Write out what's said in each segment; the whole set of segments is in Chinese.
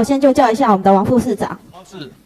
我先就叫一下我们的王副市长。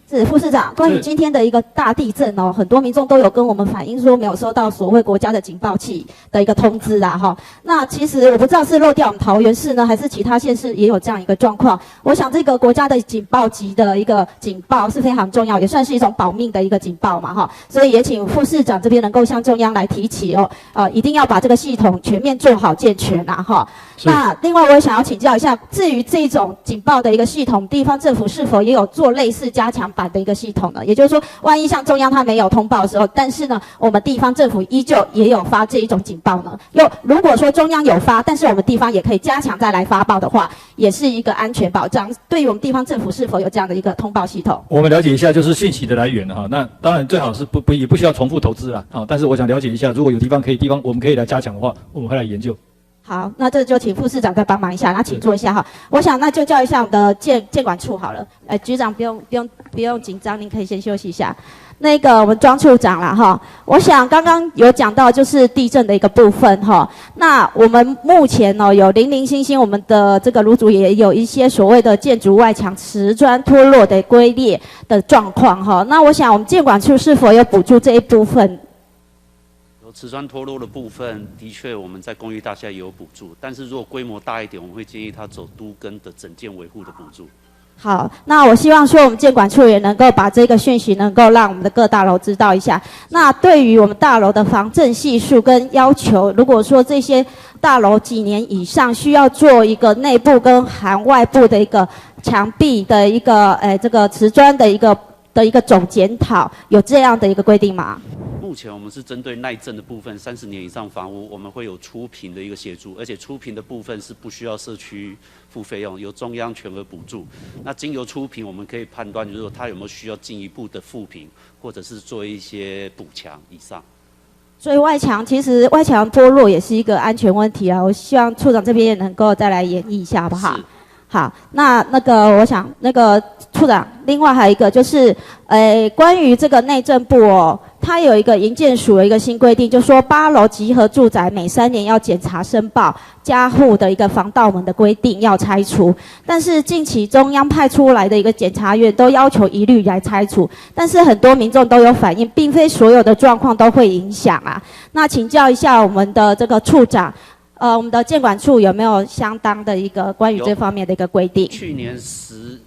是副市长，关于今天的一个大地震哦，很多民众都有跟我们反映说没有收到所谓国家的警报器的一个通知啦哈。那其实我不知道是漏掉我们桃园市呢，还是其他县市也有这样一个状况。我想这个国家的警报级的一个警报是非常重要，也算是一种保命的一个警报嘛哈。所以也请副市长这边能够向中央来提起哦，一定要把这个系统全面做好健全啦哈。那另外我也想要请教一下，至于这种警报的一个系统，地方政府是否也有做类似加强版的一个系统呢？也就是说，万一像中央它没有通报的时候，但是呢，我们地方政府依旧也有发这一种警报呢？如果说中央有发，但是我们地方也可以加强再来发报的话，也是一个安全保障。对于我们地方政府是否有这样的一个通报系统？我们了解一下，就是讯息的来源哈。那当然最好是也不需要重复投资啦啊。但是我想了解一下，如果有地方我们可以来加强的话，我们会来研究。好，那这就请副市长再帮忙一下，那请坐一下哈。我想那就叫一下我们的建管处好了。局长不用紧张，您可以先休息一下。那个我们庄处长啦哈，我想刚刚有讲到就是地震的一个部分哈。那我们目前呢有零零星星，我们的这个卢主也有一些所谓的建筑外墙瓷砖脱落的龟裂的状况哈。那我想我们建管处是否有补助这一部分？瓷砖脱落的部分，的确我们在公寓大厦也有补助，但是如果规模大一点，我们会建议他走都更的整件维护的补助。好，那我希望说我们建管处也能够把这个讯息能够让我们的各大楼知道一下。那对于我们大楼的防震系数跟要求，如果说这些大楼几年以上需要做一个内部跟含外部的一个墙壁的一个这个瓷砖的一个总检讨，有这样的一个规定吗？目前我们是针对耐震的部分，30年以上房屋，我们会有初评的一个协助，而且初评的部分是不需要社区付费用，由中央全额补助。那经由初评，我们可以判断，就是说它有没有需要进一步的复评，或者是做一些补强以上。所以其实外墙脱落也是一个安全问题啊，我希望处长这边也能够再来演绎一下，好不好？好，那个我想那个处长，另外还有一个就是，关于这个内政部哦，它有一个营建署的一个新规定，就说8楼集合住宅每3年要检查申报家户的一个防盗门的规定要拆除，但是近期中央派出来的一个检察院都要求一律来拆除，但是很多民众都有反映，并非所有的状况都会影响啊。那请教一下我们的这个处长。我们的建管处有没有相当的一个关于这方面的一个规定？去年10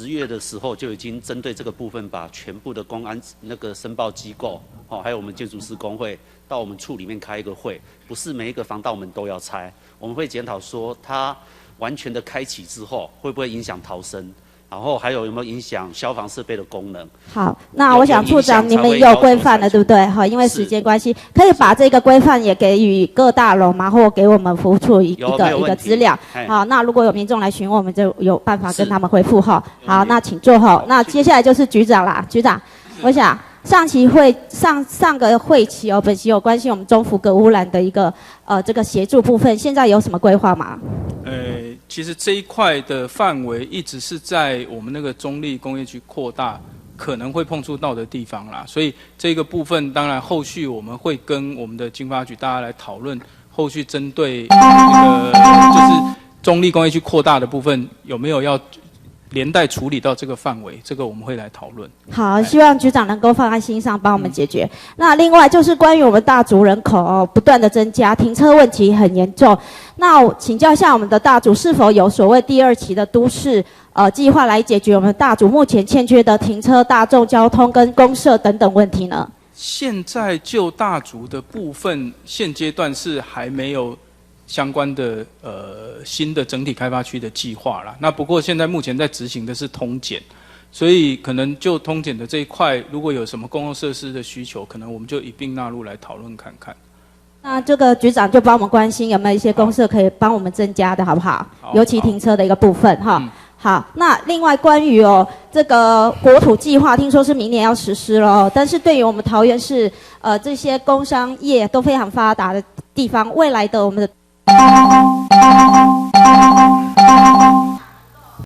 月的时候就已经针对这个部分，把全部的公安那个申报机构，还有我们建筑师工会到我们处里面开一个会，不是每一个防盗门都要拆，我们会检讨说它完全的开启之后会不会影响逃生。然后还有没有影响消防设备的功能？好，那我想处长你们也有规范的，对不对？好，因为时间关系，可以把这个规范也给予各大楼嘛，或给我们服务处一个资料。好，那如果有民众来询问，我们就有办法跟他们回复哈。好，那请坐后。那接下来就是局长啦，局长，我想上个会期哦，本期有关心我们中福隔污染的一个这个协助部分，现在有什么规划吗？其实这一块的范围一直是在我们那个中立工业区扩大可能会碰触到的地方啦，所以这个部分当然后续我们会跟我们的经发局大家来讨论，后续针对那个就是中立工业区扩大的部分有没有要连带处理到这个范围，这个我们会来讨论。好，希望局长能够放在心上，帮我们解决。那另外就是关于我们大竹人口不断的增加，停车问题很严重。那我请教一下我们的大竹是否有所谓第2期的都市计划来解决我们大竹目前欠缺的停车、大众交通跟公社等等问题呢？现在就大竹的部分，现阶段是还没有相关的新的整体开发区的计划啦。那不过现在目前在执行的是通检，所以可能就通检的这一块，如果有什么公共设施的需求，可能我们就一并纳入来讨论看看。那这个局长就帮我们关心有没有一些公社可以帮我们增加的，好不好？尤其停车的一个部分哈。好，那另外关于这个国土计划，听说是明年要实施了但是对于我们桃园市这些工商业都非常发达的地方，未来的我们的